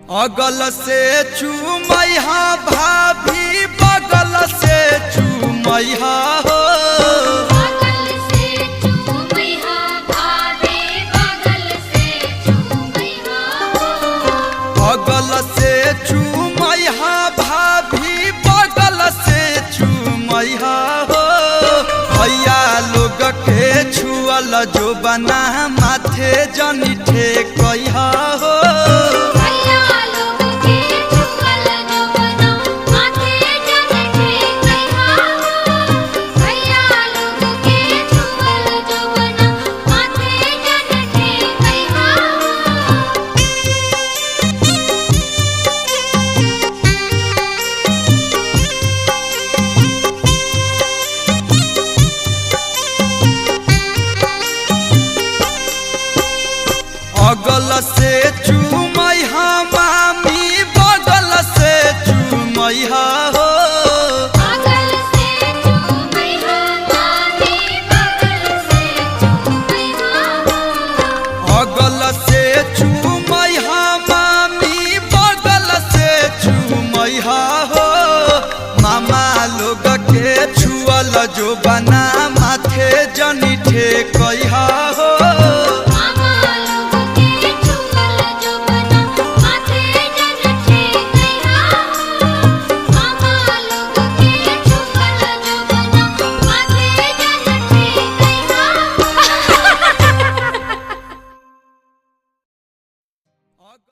अगल से चूमैहा भाभी बगल से चूमैहा हो। बगल से चूमैहा भाभी बगल से चूमैहा हो। अगल से चूमैहा भाभी बगल से चूमैहा हो। भैया लोग के छुअल जो बना माथे जनी ठेकैहा हो। अगल से चूमैहा मामी बगल से चूमैहा हो। बगल से चूमैहा मामी बगल से चूमैहा हो। अगल से चूमैहा मामी बगल से चूमैहा हो। मामा लोग के छुअल जो बना माथे जनी ठेकैहा